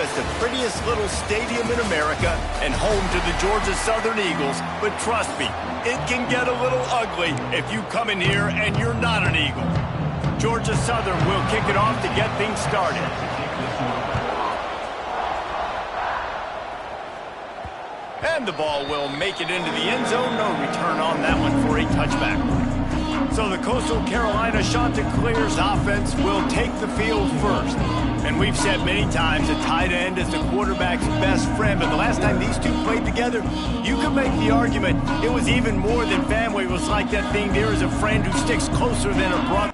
as the prettiest little stadium in America and home to the Georgia Southern Eagles, but trust me, it can get a little ugly if you come in here and you're not an Eagle. Georgia Southern will kick it off to get things started. And the ball will make it into the end zone. No return on that one for a touchback. So the Coastal Carolina Chanticleers offense will take the field first. And we've said many times a tight end is the quarterback's best friend. But the last time these two played together, you could make the argument it was even more than family. It was like that thing there is a friend who sticks closer than a brother.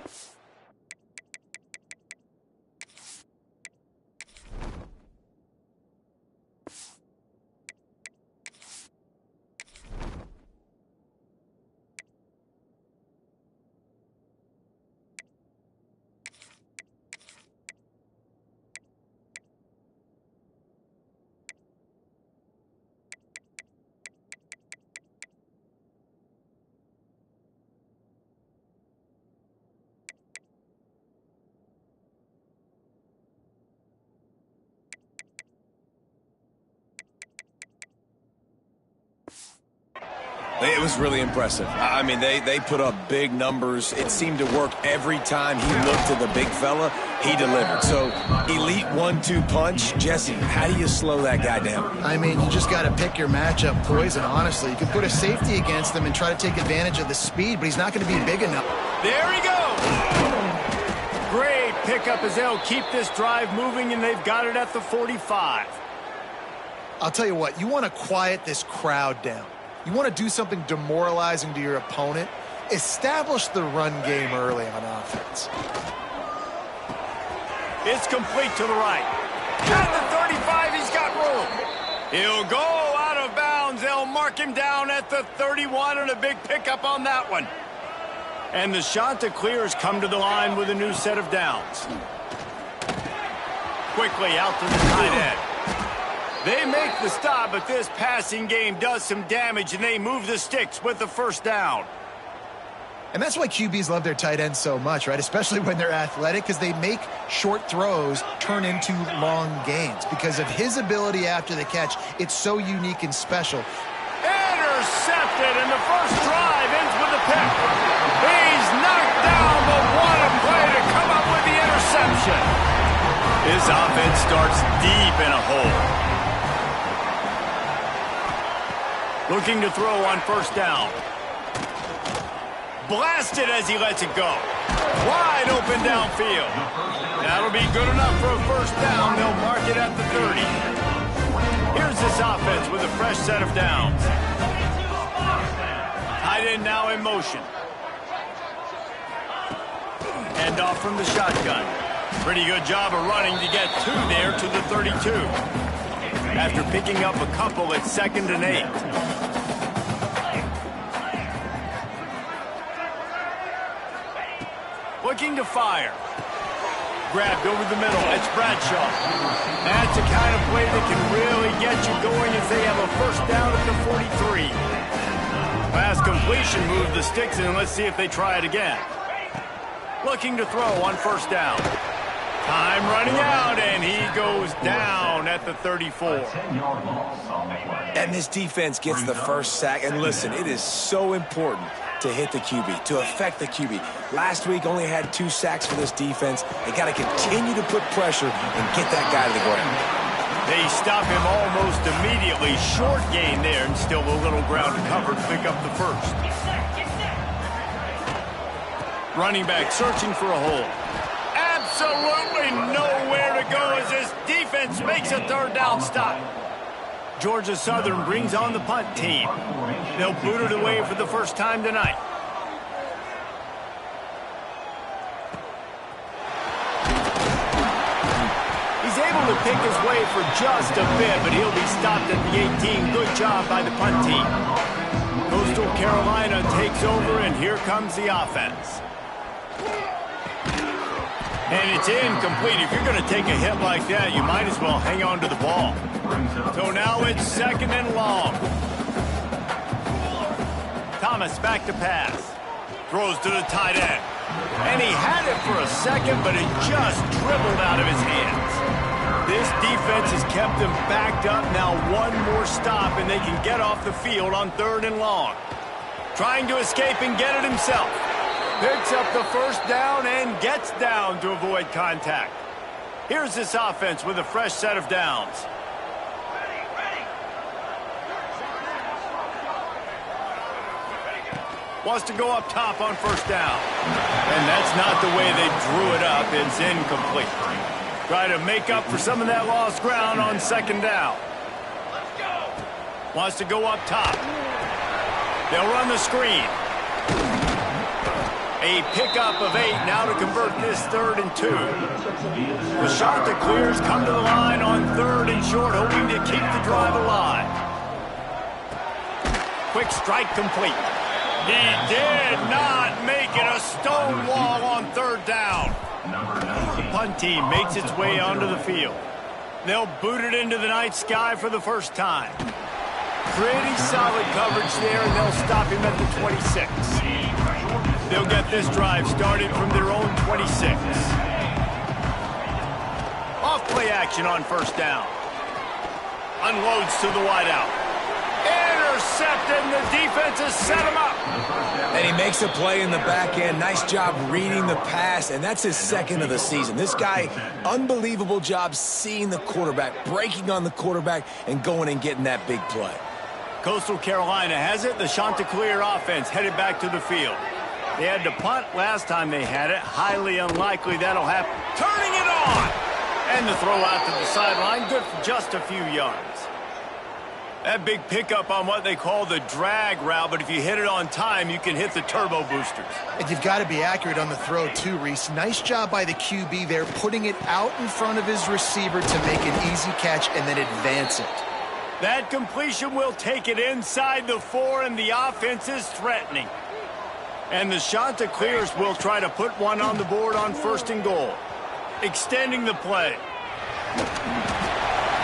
It was really impressive. I mean, they put up big numbers. It seemed to work every time he looked at the big fella, he delivered. So, elite 1-2 punch. Jesse, how do you slow that guy down? I mean, you just got to pick your matchup poison, honestly. You can put a safety against him and try to take advantage of the speed, but he's not going to be big enough. There he goes! Great pickup as they'll keep this drive moving, and they've got it at the 45. I'll tell you what, you want to quiet this crowd down. You want to do something demoralizing to your opponent. Establish the run game early on offense. It's complete to the right. At the 35, he's got room. He'll go out of bounds. They'll mark him down at the 31, and a big pickup on that one. And the Chanticleers come to the line with a new set of downs. Quickly out to the tight end. They make the stop, but this passing game does some damage, and they move the sticks with the first down. And that's why QBs love their tight ends so much, right? Especially when they're athletic, because they make short throws turn into long gains. Because of his ability after the catch, it's so unique and special. Intercepted, and the first drive ends with a pick. He's knocked down, but what a play to come up with the interception. His offense starts deep in a hole. Looking to throw on first down. Blasted as he lets it go. Wide open downfield. That'll be good enough for a first down. They'll mark it at the 30. Here's this offense with a fresh set of downs. Tight end now in motion. Hand off from the shotgun. Pretty good job of running to get two there to the 32. After picking up a couple at 2nd and 8. Looking to fire. Grabbed over the middle. It's Bradshaw. That's the kind of play that can really get you going as they have a first down at the 43. Pass completion moved the sticks, and let's see if they try it again. Looking to throw on first down. Time running out, and he goes down at the 34. And this defense gets the first sack. And listen, it is so important to hit the QB, to affect the QB. Last week only had 2 sacks for this defense. They got to continue to put pressure and get that guy to the ground. They stop him almost immediately. Short gain there, and still a little ground to cover to pick up the first. Running back searching for a hole. Absolutely nowhere to go as this defense makes a third down stop. Georgia Southern brings on the punt team. They'll boot it away for the first time tonight. He's able to pick his way for just a bit, but he'll be stopped at the 18. Good job by the punt team. Coastal Carolina takes over, and here comes the offense. And it's incomplete. If you're going to take a hit like that, you might as well hang on to the ball. So now it's 2nd and long. Thomas back to pass. Throws to the tight end. And he had it for a second, but it just dribbled out of his hands. This defense has kept them backed up. Now one more stop, and they can get off the field on 3rd and long. Trying to escape and get it himself. Picks up the first down and gets down to avoid contact. Here's this offense with a fresh set of downs. Wants to go up top on 1st down. And that's not the way they drew it up. It's incomplete. Try to make up for some of that lost ground on 2nd down. Wants to go up top. They'll run the screen. A pickup of 8 now to convert this 3rd and 2. The Chanticleers come to the line on 3rd and short, hoping to keep the drive alive. Quick strike complete. He did not make it. A stone wall on 3rd down. The punt team makes its way onto the field. They'll boot it into the night sky for the first time. Pretty solid coverage there, and they'll stop him at the 26. They'll get this drive started from their own 26. Off-play action on 1st down. Unloads to the wideout. Intercepted, and the defense has set him up. And he makes a play in the back end. Nice job reading the pass, and that's his 2nd of the season. This guy, unbelievable job seeing the quarterback, breaking on the quarterback, and going and getting that big play. Coastal Carolina has it. The Chanticleer offense headed back to the field. They had to punt last time they had it. Highly unlikely that'll happen. Turning it on! And the throw out to the sideline. Good for just a few yards. That big pickup on what they call the drag route, but if you hit it on time, you can hit the turbo boosters. And you've got to be accurate on the throw, too, Reese. Nice job by the QB there, putting it out in front of his receiver to make an easy catch and then advance it. That completion will take it inside the 4, and the offense is threatening. And the Chanticleers will try to put one on the board on 1st and goal. Extending the play.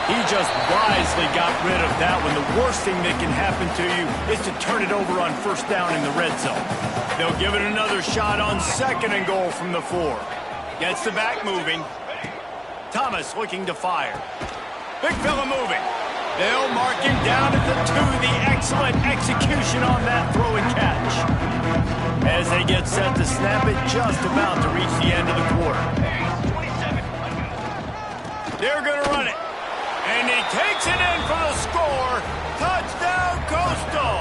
He just wisely got rid of that one. The worst thing that can happen to you is to turn it over on 1st down in the red zone. They'll give it another shot on 2nd and goal from the 4. Gets the back moving. Thomas looking to fire. Big fella moving. They'll mark him down at the 2. The excellent execution on that throw and catch. As they get set to snap it, just about to reach the end of the quarter. They're going to run it. And he takes it in for the score. Touchdown, Coastal.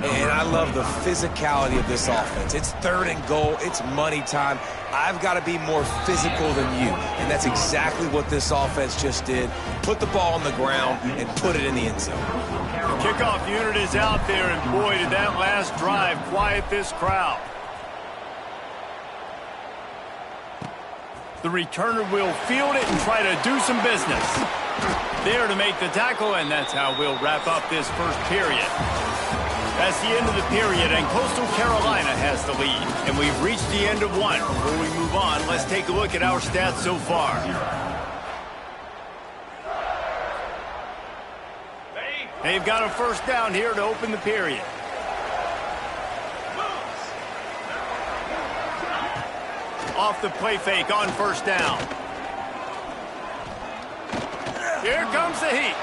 And I love the physicality of this offense. It's 3rd and goal. It's money time. I've got to be more physical than you. And that's exactly what this offense just did. Put the ball on the ground and put it in the end zone. The kickoff unit is out there, and boy, did that last drive quiet this crowd. The returner will field it and try to do some business. There to make the tackle, and that's how we'll wrap up this first period. That's the end of the period, and Coastal Carolina has the lead. And we've reached the end of one. Before we move on, let's take a look at our stats so far. They've got a 1st down here to open the period. Off the play fake on 1st down. Here comes the heat.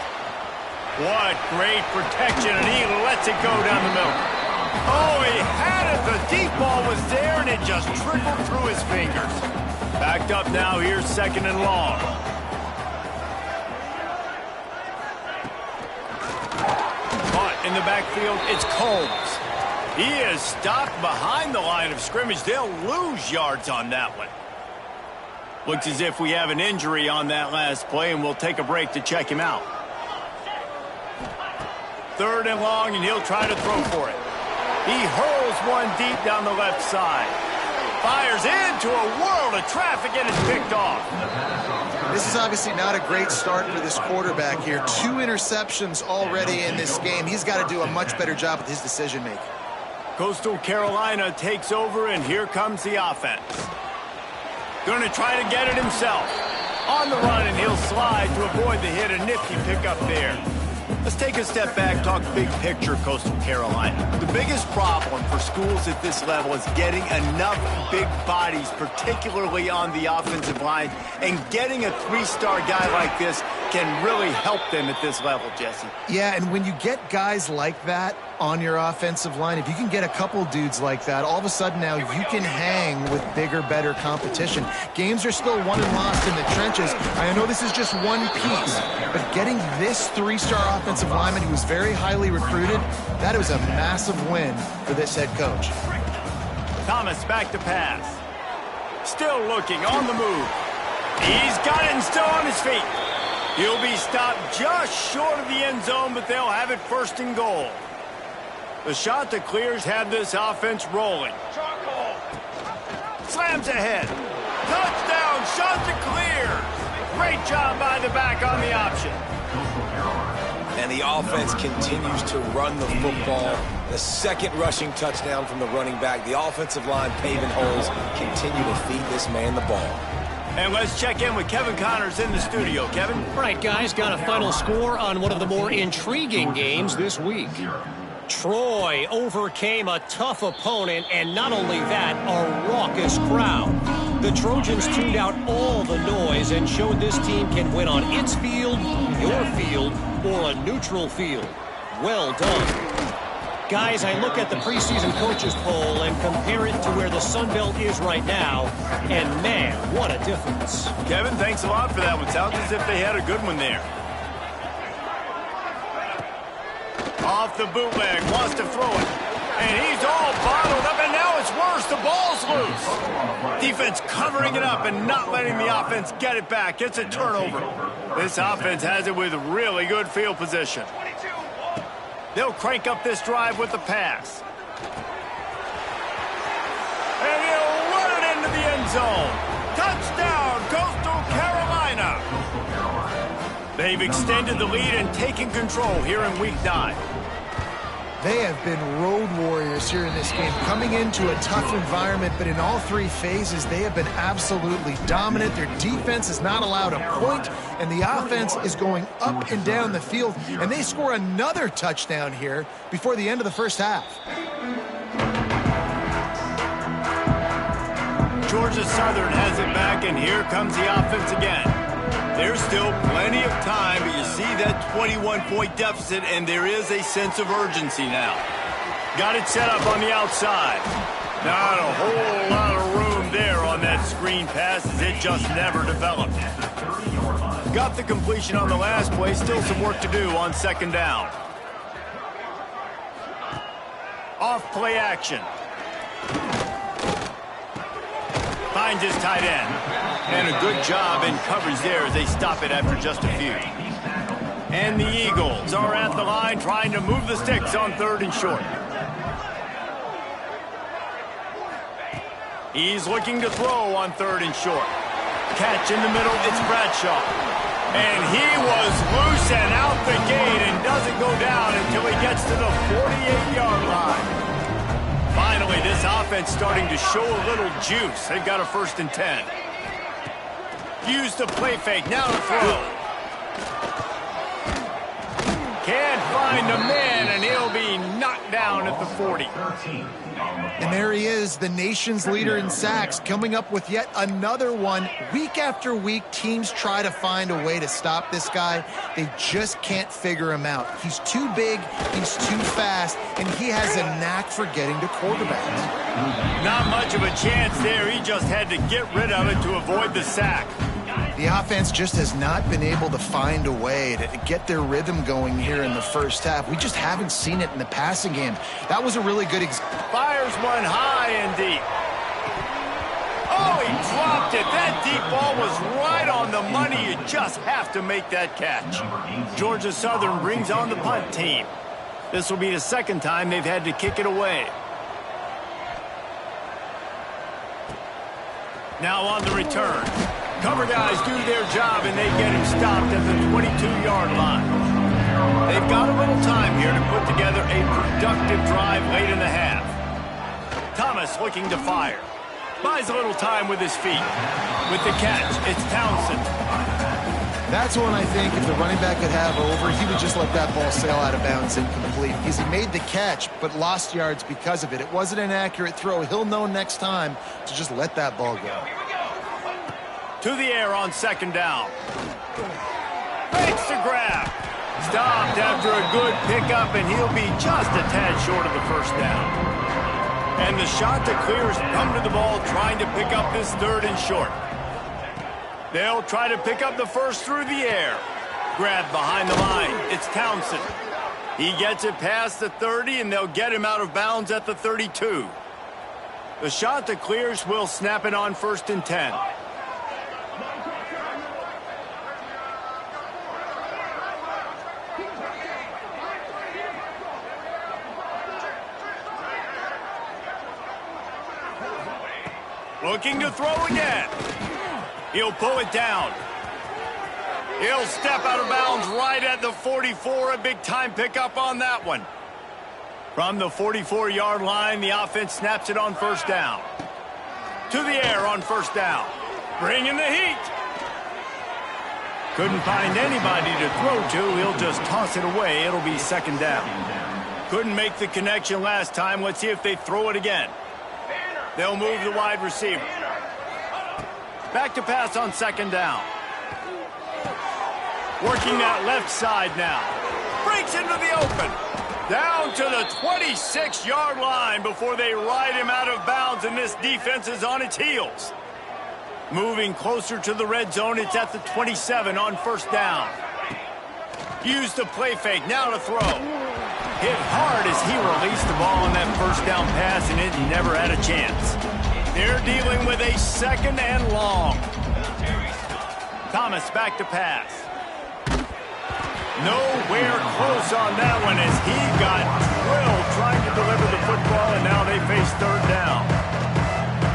What great protection, and he lets it go down the middle. Oh, he had it. The deep ball was there, and it just trickled through his fingers. Backed up now. Here's 2nd and long. Caught in the backfield. It's Combs. He is stopped behind the line of scrimmage. They'll lose yards on that one. Looks as if we have an injury on that last play, and we'll take a break to check him out. 3rd and long, and he'll try to throw for it. He hurls one deep down the left side. Fires into a world of traffic, and it's picked off. This is obviously not a great start for this quarterback here. 2 interceptions already in this game. He's got to do a much better job with his decision-making. Coastal Carolina takes over, and here comes the offense. Going to try to get it himself. On the run, and he'll slide to avoid the hit. A nifty pickup there. Let's take a step back, talk big picture Coastal Carolina. The biggest problem for schools at this level is getting enough big bodies, particularly on the offensive line, and getting a three-star guy like this can really help them at this level, Jesse. Yeah, and when you get guys like that on your offensive line, if you can get a couple dudes like that, all of a sudden now you can hang with bigger, better competition. Games are still won and lost in the trenches. I know this is just one piece, but getting this three-star offensive lineman who was very highly recruited, that was a massive win for this head coach. Thomas back to pass. Still looking, on the move. He's got it and still on his feet. He'll be stopped just short of the end zone, but they'll have it first and goal. The Chanticleers have this offense rolling. Slams ahead. Touchdown, Chanticleer! Great job by the back on the option. And the offense continues to run the football. The second rushing touchdown from the running back. The offensive line paving holes. Continue to feed this man the ball. And let's check in with Kevin Connors in the studio. Kevin? All right, guys, got a final score on one of the more intriguing games this week. Troy overcame a tough opponent, and not only that, a raucous crowd. The Trojans tuned out all the noise and showed this team can win on its field, your field, or a neutral field. Well done. Guys, I look at the preseason coaches poll and compare it to where the Sun Belt is right now, and man, what a difference. Kevin, thanks a lot for that one. Sounds as if they had a good one there. Off the bootleg, wants to throw it. And he's all bottled up, and now it's worse. The ball's loose. Defense covering it up and not letting the offense get it back. It's a turnover. This offense has it with really good field position. They'll crank up this drive with the pass. And he'll run it into the end zone. Touchdown, Coastal Carolina. They've extended the lead and taken control here in Week 9. They have been road warriors here in this game, coming into a tough environment, but in all three phases, they have been absolutely dominant. Their defense is not allowed a point, and the offense is going up and down the field, and they score another touchdown here before the end of the first half. Georgia Southern has it back, and here comes the offense again. There's still plenty of time, but you see that 21-point deficit, and there is a sense of urgency now. Got it set up on the outside. Not a whole lot of room there on that screen pass, as it just never developed. Got the completion on the last play, still some work to do on second down. Off play action. Finds his tight end. And a good job in coverage there as they stop it after just a few. And the Eagles are at the line trying to move the sticks on third and short. He's looking to throw on third and short. Catch in the middle, it's Bradshaw. And he was loose and out the gate and doesn't go down until he gets to the 48-yard line. Finally, this offense starting to show a little juice. They've got a 1st and 10. Use the play fake, now to throw. Can't find a man, and he'll be knocked down at the 40. And there he is, the nation's leader in sacks, coming up with yet another one. Week after week, teams try to find a way to stop this guy. They just can't figure him out. He's too big, he's too fast, and he has a knack for getting to quarterbacks. Not much of a chance there. He just had to get rid of it to avoid the sack. The offense just has not been able to find a way to get their rhythm going here in the first half. We just haven't seen it in the passing game. That was a really good Fires one high and deep. Oh, he dropped it. That deep ball was right on the money. You just have to make that catch. Georgia Southern brings on the punt team. This will be the second time they've had to kick it away. Now on the return. Cover guys do their job, and they get him stopped at the 22-yard line. They've got a little time here to put together a productive drive late in the half. Thomas looking to fire. Buys a little time with his feet. With the catch, it's Townsend. That's one I think if the running back could have over, he would just let that ball sail out of bounds incomplete because he made the catch but lost yards because of it. It wasn't an accurate throw. He'll know next time to just let that ball go. To the air on second down. Fakes the grab. Stopped after a good pickup, and he'll be just a tad short of the first down. And the Chanticleers come to the ball trying to pick up this third and short. They'll try to pick up the first through the air. Grab behind the line. It's Townsend. He gets it past the 30, and they'll get him out of bounds at the 32. The Chanticleers will snap it on 1st and 10. Looking to throw again. He'll pull it down. He'll step out of bounds right at the 44. A big-time pickup on that one. From the 44-yard line, the offense snaps it on 1st down. To the air on 1st down. Bringing the heat. Couldn't find anybody to throw to. He'll just toss it away. It'll be 2nd down. Couldn't make the connection last time. Let's see if they throw it again. They'll move the wide receiver. Back to pass on 2nd down. Working that left side now. Breaks into the open. Down to the 26-yard line before they ride him out of bounds, and this defense is on its heels. Moving closer to the red zone, it's at the 27 on 1st down. Used the play fake, now to throw. Hit hard as he released the ball on that 1st down pass, and it never had a chance. They're dealing with a 2nd and long. Thomas back to pass. Nowhere close on that one as he got drilled trying to deliver the football, and now they face 3rd down.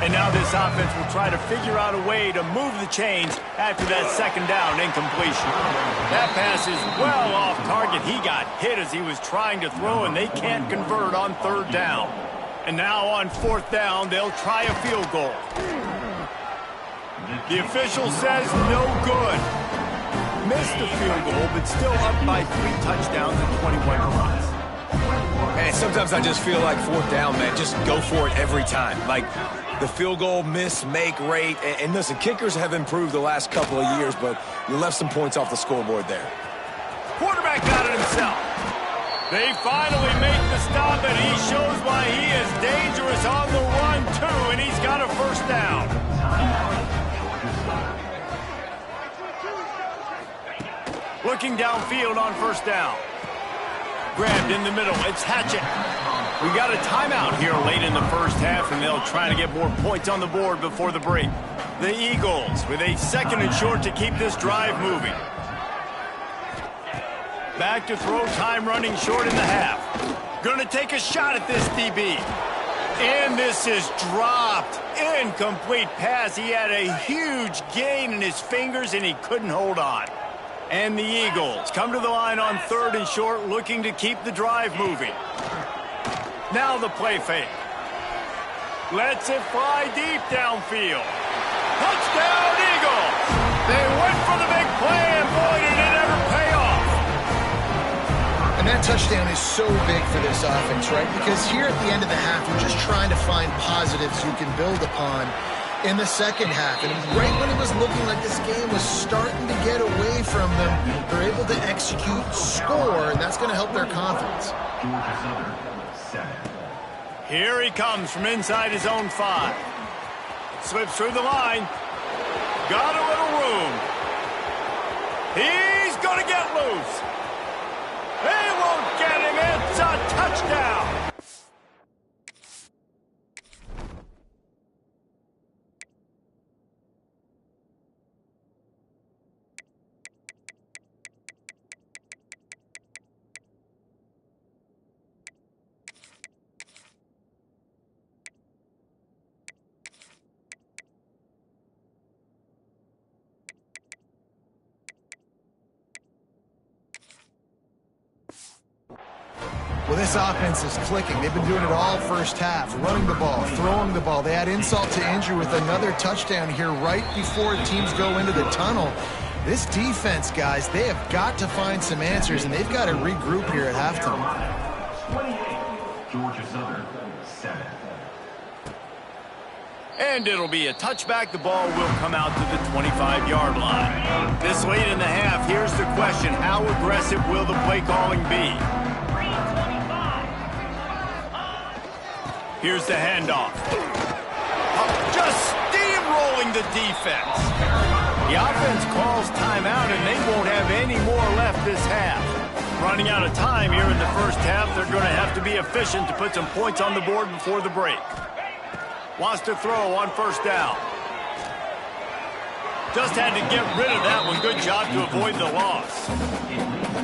And now this offense will try to figure out a way to move the chains after that 2nd down incompletion. That pass is well off target. He got hit as he was trying to throw, and they can't convert on 3rd down. And now on 4th down, they'll try a field goal. The official says no good. Missed the field goal, but still up by 3 touchdowns and 21 points. Man, sometimes I just feel like 4th down, man, just go for it every time. Like the field goal miss, make rate. And listen, kickers have improved the last couple of years, but you left some points off the scoreboard there. Quarterback got it himself. They finally make the stop, and he shows why he is dangerous on the run, too, and he's got a 1st down. Looking downfield on 1st down. Grabbed in the middle. It's Hatchett. We got a timeout here late in the 1st half, and they'll try to get more points on the board before the break. The Eagles with a 2nd and short to keep this drive moving. Back to throw, time running short in the half. Gonna take a shot at this DB. And this is dropped. Incomplete pass. He had a huge gain in his fingers, and he couldn't hold on. And the Eagles come to the line on 3rd and short, looking to keep the drive moving. Now the play fake. Lets it fly deep downfield. Touchdown, Eagles! They went for the big play, and boy, did it ever pay off. And that touchdown is so big for this offense, right? Because here at the end of the half, you're just trying to find positives you can build upon in the 2nd half. And right when it was looking like this game was starting to get away from them, they're able to execute, score, and that's going to help their confidence. Here he comes from inside his own 5. Slips through the line. Got a little room. He's going to get loose. They won't get him. It's a touchdown. Well, this offense is clicking. They've been doing it all 1st half, running the ball, throwing the ball. They add insult to injury with another touchdown here right before teams go into the tunnel. This defense, guys, they have got to find some answers, and they've got to regroup here at halftime. 28, Georgia Southern, 7. And it'll be a touchback. The ball will come out to the 25-yard line. This late in the half, here's the question. How aggressive will the play calling be? Here's the handoff. Just steamrolling the defense. The offense calls timeout, and they won't have any more left this half. Running out of time here in the first half, they're going to have to be efficient to put some points on the board before the break. Wants to throw on first down. Just had to get rid of that one. Good job to avoid the loss.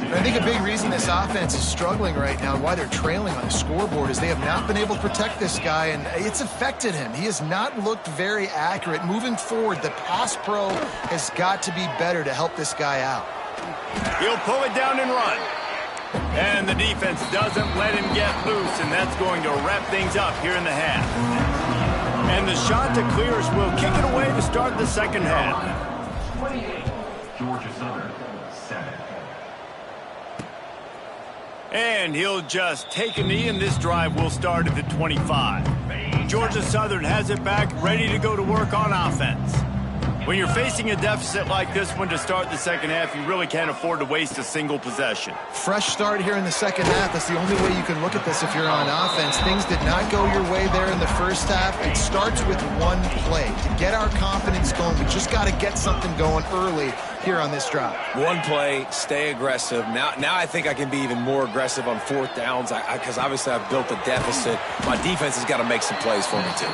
I think a big reason this offense is struggling right now and why they're trailing on the scoreboard is they have not been able to protect this guy, and it's affected him. He has not looked very accurate. Moving forward, the pass pro has got to be better to help this guy out. He'll pull it down and run. And the defense doesn't let him get loose, and that's going to wrap things up here in the half. And the Chanticleers will kick it away to start the second half. 28, Georgia Southern, 7. And he'll just take a knee, and this drive will start at the 25. Georgia Southern has it back, ready to go to work on offense. When you're facing a deficit like this one to start the second half, you really can't afford to waste a single possession. Fresh start here in the second half. That's the only way you can look at this if you're on offense. Things did not go your way there in the first half. It starts with one play. To get our confidence going, we just got to get something going early here on this drive. One play, stay aggressive. Now I think I can be even more aggressive on fourth downs because obviously I've built a deficit. My defense has got to make some plays for me too.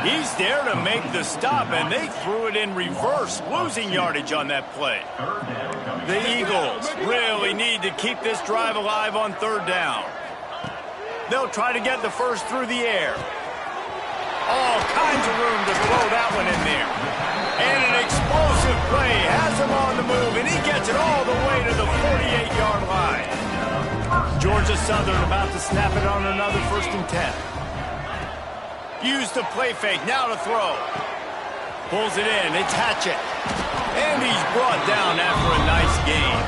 He's there to make the stop, and they threw it in reverse, losing yardage on that play. The Eagles really need to keep this drive alive on third down. They'll try to get the first through the air. All kinds of room to throw that one in there. And an explosive play has him on the move, and he gets it all the way to the 48-yard line. Georgia Southern about to snap it on another 1st and 10. Use the play fake, now to throw. Pulls it in, it's Hatchett. And he's brought down after a nice game.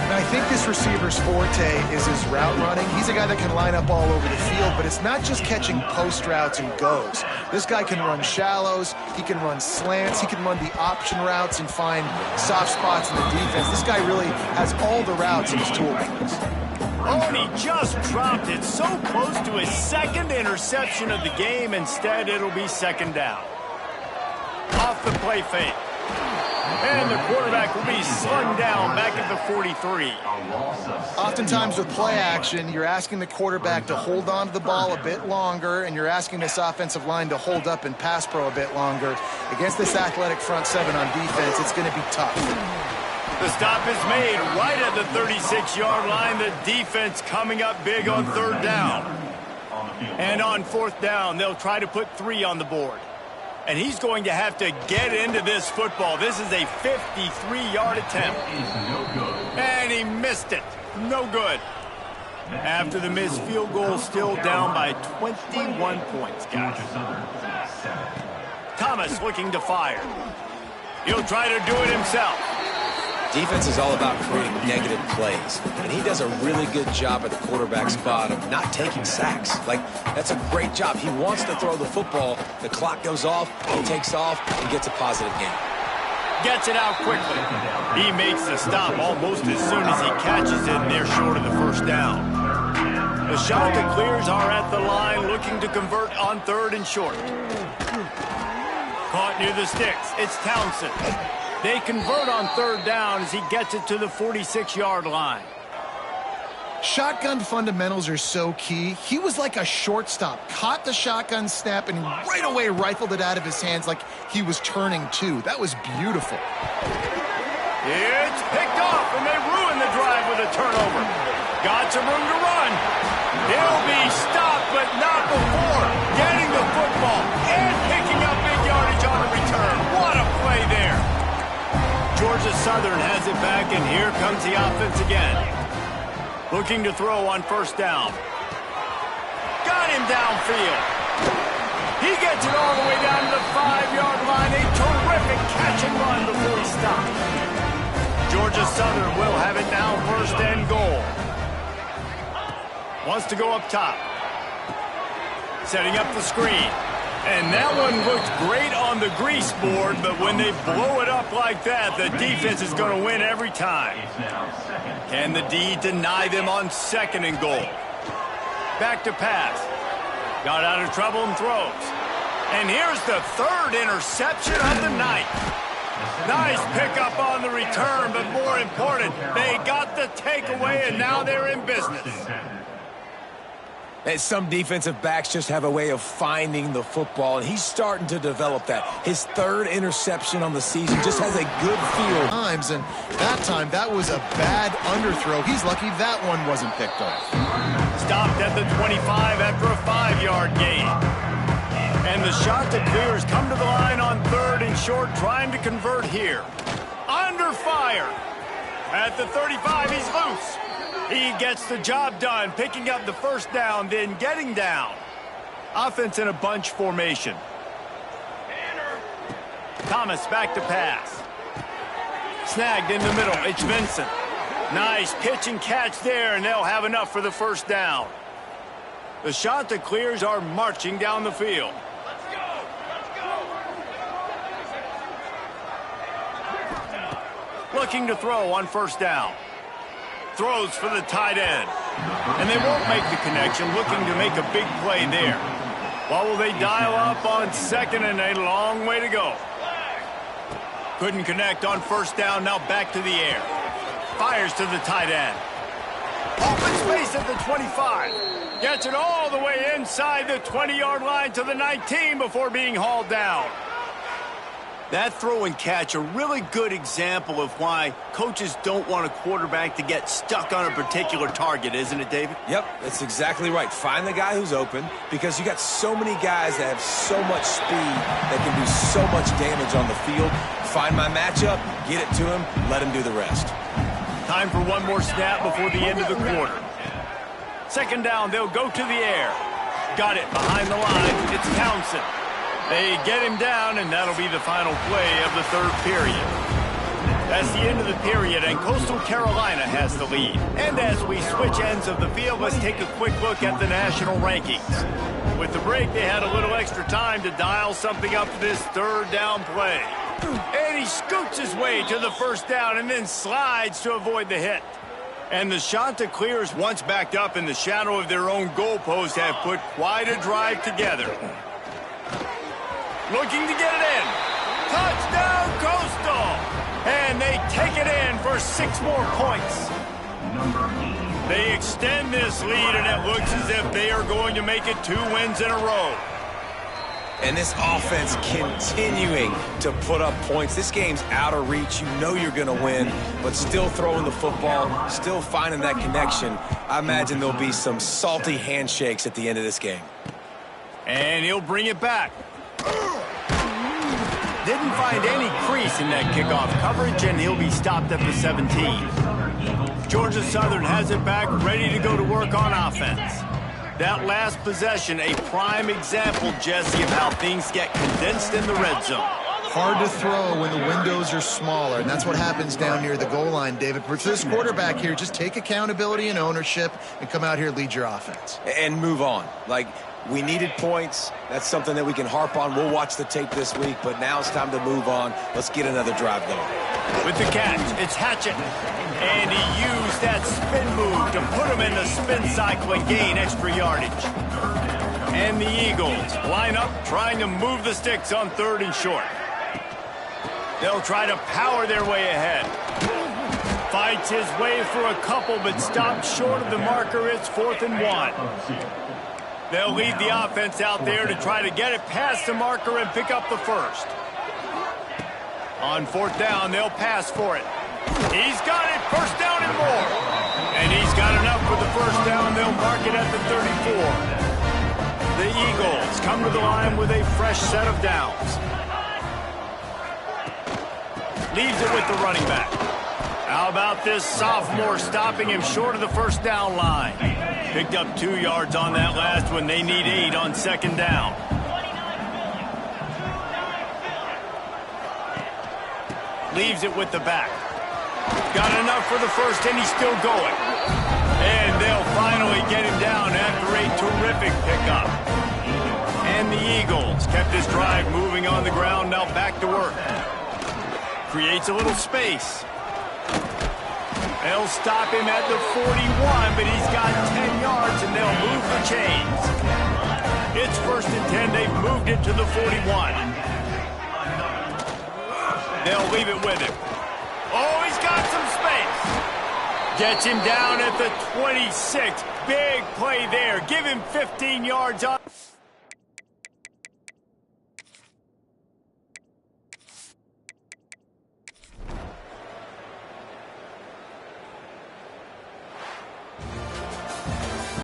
I think this receiver's forte is his route running. He's a guy that can line up all over the field, but it's not just catching post routes and goes. This guy can run shallows, he can run slants, he can run the option routes and find soft spots in the defense. This guy really has all the routes in his toolbox. Oh, and he just dropped it so close to his second interception of the game. Instead, it'll be second down. Off the play fake. And the quarterback will be slung down back at the 43. Oftentimes with play action, you're asking the quarterback to hold on to the ball a bit longer, and you're asking this offensive line to hold up and pass pro a bit longer. Against this athletic front seven on defense, it's going to be tough. The stop is made right at the 36-yard line. The defense coming up big on third down. And on fourth down, they'll try to put 3 on the board. And he's going to have to get into this football. This is a 53-yard attempt. And he missed it. No good. After the missed field goal, still down by 21 points, guys. Thomas looking to fire. He'll try to do it himself. Defense is all about creating negative plays, and he does a really good job at the quarterback spot of not taking sacks. Like, that's a great job. He wants to throw the football. The clock goes off, he takes off, and gets a positive gain. Gets it out quickly. He makes the stop almost as soon as he catches it, and they're short of the first down. The Chanticleers are at the line looking to convert on third and short. Caught near the sticks. It's Townsend. They convert on third down as he gets it to the 46-yard line. Shotgun fundamentals are so key. He was like a shortstop, caught the shotgun snap, and right away rifled it out of his hands like he was turning two. That was beautiful. It's picked off, and they ruin the drive with a turnover. Got some room to run. He'll be stopped, but not before getting the football and picking up big yardage on the return. What a play there. Georgia Southern has it back, and here comes the offense again. Looking to throw on first down. Got him downfield. He gets it all the way down to the 5-yard line. A terrific catch and run before he stops. Georgia Southern will have it now, first and goal. Wants to go up top. Setting up the screen. And that one looked great on the grease board, but when they blow it up like that, the defense is going to win every time. Can the D deny them on second and goal? Back to pass. Got out of trouble and throws. And here's the third interception of the night. Nice pickup on the return, but more important, they got the takeaway, and now they're in business. And some defensive backs just have a way of finding the football, and he's starting to develop that. His third interception on the season just has a good feel. Times, and that time, that was a bad underthrow. He's lucky that one wasn't picked off. Stopped at the 25 after a 5-yard gain. And the shot to clear has come to the line on third and short, trying to convert here. Under fire. At the 35, he's loose. He gets the job done, picking up the first down, then getting down. Offense in a bunch formation. Thomas back to pass. Snagged in the middle. It's Vincent. Nice pitch and catch there, and they'll have enough for the first down. The shot to clears are marching down the field. Looking to throw on first down. Throws for the tight end. And they won't make the connection, looking to make a big play there. What will they dial up on second, and a long way to go. Couldn't connect on first down, now back to the air. Fires to the tight end. Open space at the 25. Gets it all the way inside the 20-yard line to the 19 before being hauled down. That throw and catch, a really good example of why coaches don't want a quarterback to get stuck on a particular target, isn't it, David? Yep, that's exactly right. Find the guy who's open, because you got so many guys that have so much speed that can do so much damage on the field. Find my matchup, get it to him, let him do the rest. Time for one more snap before the end of the quarter. Second down, they'll go to the air. Got it behind the line. It's Townsend. They get him down, and that'll be the final play of the third period. That's the end of the period, and Coastal Carolina has the lead. And as we switch ends of the field, let's take a quick look at the national rankings. With the break, they had a little extra time to dial something up for this third down play. And he scoots his way to the first down and then slides to avoid the hit. And the shot to clears, once backed up in the shadow of their own goalpost, have put quite a drive together. Looking to get it in. Touchdown, Coastal! And they take it in for 6 more points. They extend this lead, and it looks as if they are going to make it 2 wins in a row. And this offense continuing to put up points. This game's out of reach. You know you're going to win, but still throwing the football, still finding that connection. I imagine there'll be some salty handshakes at the end of this game. And he'll bring it back. Didn't find any crease in that kickoff coverage, and he'll be stopped at the 17. Georgia Southern has it back, ready to go to work on offense. That last possession, a prime example, Jesse, of how things get condensed in the red zone. Hard to throw when the windows are smaller, and that's what happens down near the goal line, David. For this quarterback here, just take accountability and ownership and come out here and lead your offense. And move on. Like, we needed points. That's something that we can harp on. We'll watch the tape this week, but now it's time to move on. Let's get another drive going. With the catch, it's Hatchett. And he used that spin move to put him in the spin cycle and gain extra yardage. And the Eagles line up, trying to move the sticks on third and short. They'll try to power their way ahead. Fights his way for a couple, but stopped short of the marker. It's 4th and 1. They'll lead the offense out there to try to get it past the marker and pick up the first. On 4th down, they'll pass for it. He's got it, first down and more. And he's got enough for the first down. They'll mark it at the 34. The Eagles come to the line with a fresh set of downs. Leaves it with the running back. How about this sophomore stopping him short of the first down line? Picked up 2 yards on that last one. They need 8 on second down. Leaves it with the back. Got enough for the first, and he's still going. And they'll finally get him down after a terrific pickup. And the Eagles kept this drive moving on the ground, now back to work. Creates a little space. They'll stop him at the 41, but he's got 10 yards, and they'll move the chains. It's 1st and 10. They've moved it to the 41. They'll leave it with him. Oh, he's got some space. Gets him down at the 26. Big play there. Give him 15 yards on.